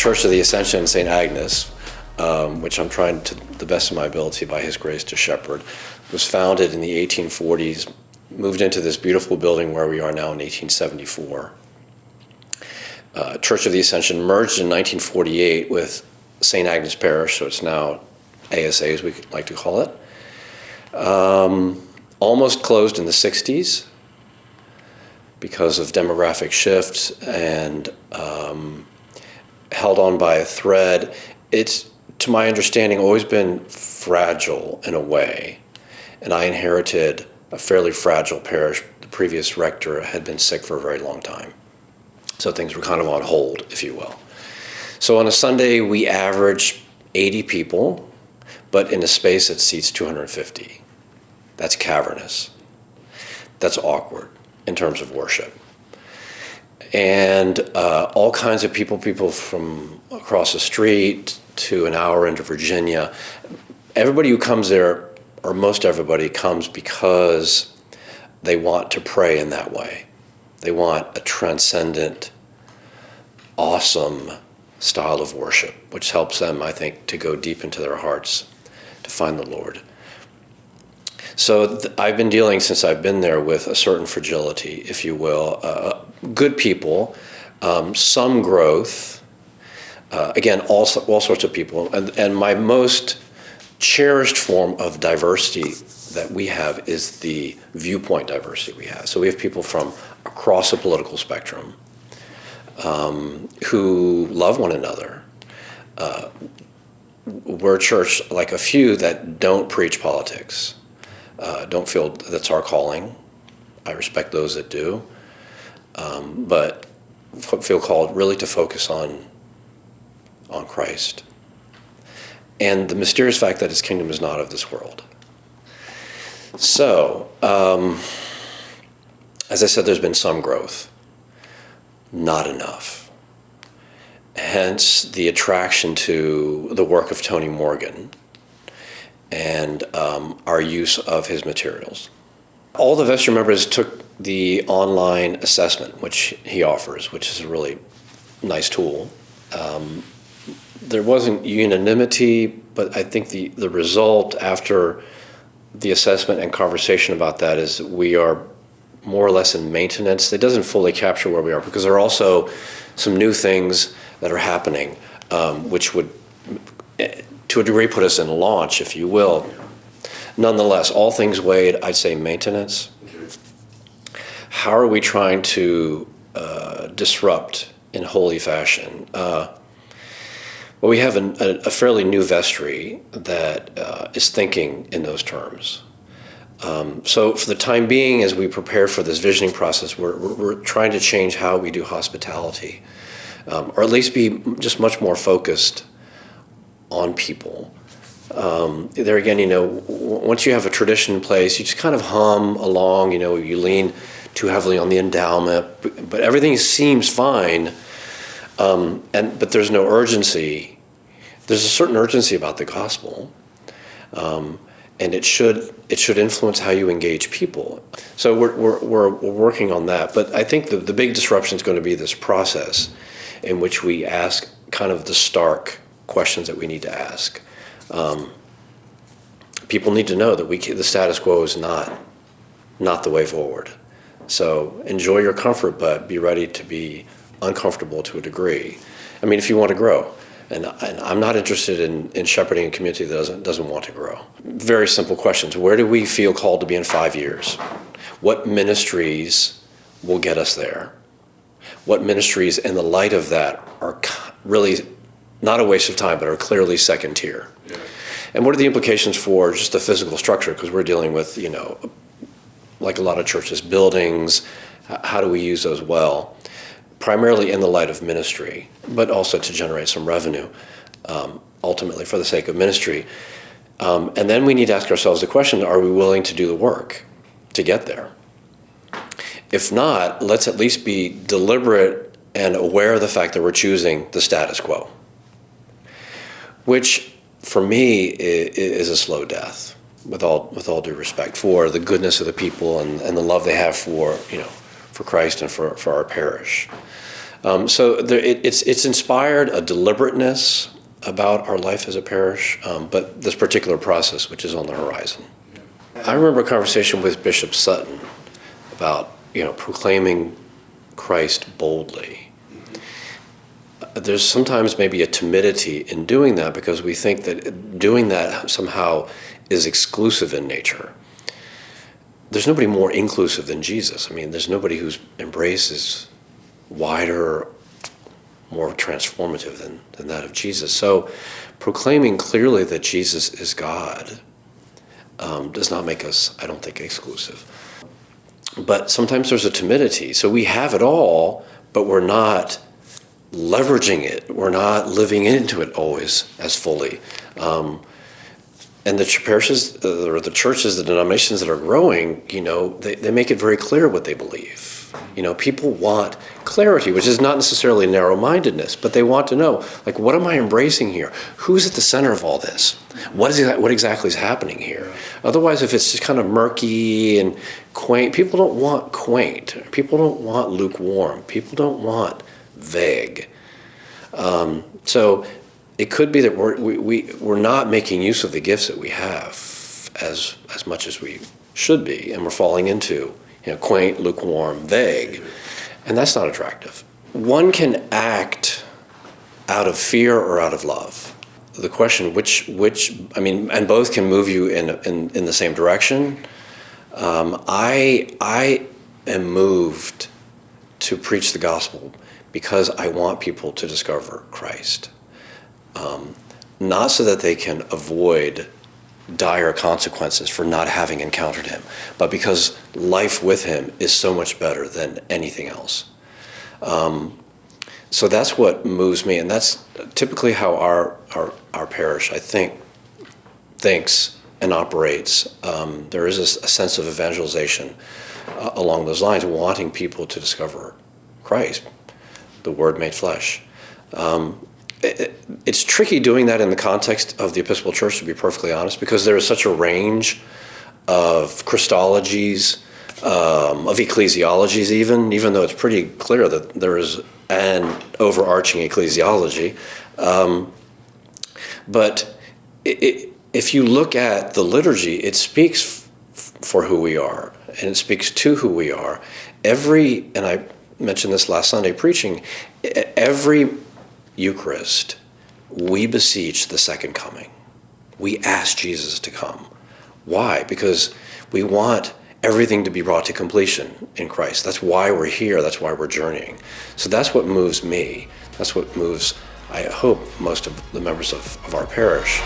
Church of the Ascension, St. Agnes, which I'm trying to the best of my ability by His grace to shepherd, was founded in the 1840s, moved into this beautiful building where we are now in 1874. Church of the Ascension merged in 1948 with St. Agnes Parish, so it's now ASA, as we like to call it. Almost closed in the 60s because of demographic shifts and held on by a thread. It's, to my understanding, always been fragile in a way. And I inherited a fairly fragile parish. The previous rector had been sick for a very long time. So things were kind of on hold, if you will. So on a Sunday, we average 80 people, but in a space that seats 250. That's cavernous. That's awkward in terms of worship. And all kinds of people from across the street to an hour into Virginia. Everybody who comes there, or most everybody, comes because they want to pray in that way. They want a transcendent, awesome style of worship, which helps them, I think, to go deep into their hearts to find the Lord. So I've been dealing, since I've been there, with a certain fragility, if you will. Good people, some growth, again, all sorts of people. And my most cherished form of diversity that we have is the viewpoint diversity we have. So we have people from across the political spectrum who love one another. We're a church like a few that don't preach politics. Don't feel that's our calling. I respect those that do, but feel called really to focus on Christ and the mysterious fact that His kingdom is not of this world. So, as I said, there's been some growth, not enough. Hence the attraction to the work of Tony Morgan and our use of his materials. All the vestry members took the online assessment, which he offers, which is a really nice tool. There wasn't unanimity, but I think the result after the assessment and conversation about that is we are more or less in maintenance. It doesn't fully capture where we are because there are also some new things that are happening, which would, to a degree, put us in launch, if you will. Nonetheless, all things weighed, I'd say maintenance. How are we trying to disrupt in holy fashion? Well, we have a fairly new vestry that is thinking in those terms. So for the time being, as we prepare for this visioning process, we're trying to change how we do hospitality, or at least be just much more focused on people. There again, once you have a tradition in place, you just kind of hum along, you lean too heavily on the endowment, but everything seems fine, but there's no urgency. There's a certain urgency about the gospel, and it should influence how you engage people. So we're working on that, but I think the big disruption is going to be this process in which we ask kind of the stark questions that we need to ask. People need to know that the status quo is not the way forward. So enjoy your comfort, but be ready to be uncomfortable to a degree. I mean, if you want to grow. And I'm not interested in shepherding a community that doesn't want to grow. Very simple questions. Where do we feel called to be in 5 years? What ministries will get us there? What ministries, in the light of that, are really not a waste of time, but are clearly second tier? Yeah. And what are the implications for just the physical structure? Because we're dealing with, like a lot of churches, buildings. How do we use those well? Primarily in the light of ministry, but also to generate some revenue, ultimately for the sake of ministry. And then we need to ask ourselves the question, are we willing to do the work to get there? If not, let's at least be deliberate and aware of the fact that we're choosing the status quo, which for me is a slow death, with all due respect for the goodness of the people and the love they have for Christ and for our parish. It's inspired a deliberateness about our life as a parish, but this particular process, which is on the horizon. I remember a conversation with Bishop Sutton about, proclaiming Christ boldly. There's sometimes maybe a timidity in doing that because we think that doing that somehow is exclusive in nature. There's nobody more inclusive than Jesus. I mean, there's nobody whose embrace is wider, more transformative than that of Jesus. So proclaiming clearly that Jesus is God does not make us, I don't think, exclusive. But sometimes there's a timidity. So we have it all, but we're not leveraging it. We're not living into it always as fully. And the parishes, or the churches, the denominations that are growing, they make it very clear what they believe. People want clarity, which is not necessarily narrow-mindedness, but they want to know, what am I embracing here? Who's at the center of all this? What exactly is happening here? Otherwise, if it's just kind of murky and quaint, people don't want quaint. People don't want lukewarm. People don't want vague. So it could be that we're not making use of the gifts that we have as much as we should be, and we're falling into quaint, lukewarm, vague, and that's not attractive. One can act out of fear or out of love. The question, and both can move you in the same direction. I am moved to preach the gospel because I want people to discover Christ. Not so that they can avoid dire consequences for not having encountered him, but because life with him is so much better than anything else. So that's what moves me, and that's typically how our parish, I think, thinks and operates. There is a sense of evangelization along those lines, wanting people to discover Christ, the Word made flesh. It's tricky doing that in the context of the Episcopal Church, to be perfectly honest, because there is such a range of Christologies, of ecclesiologies even though it's pretty clear that there is an overarching ecclesiology. But if you look at the liturgy, it speaks for who we are, and it speaks to who we are. And I mentioned this last Sunday preaching, every Eucharist, we beseech the second coming. We ask Jesus to come. Why? Because we want everything to be brought to completion in Christ. That's why we're here. That's why we're journeying. So that's what moves me. That's what moves, I hope, most of the members of our parish.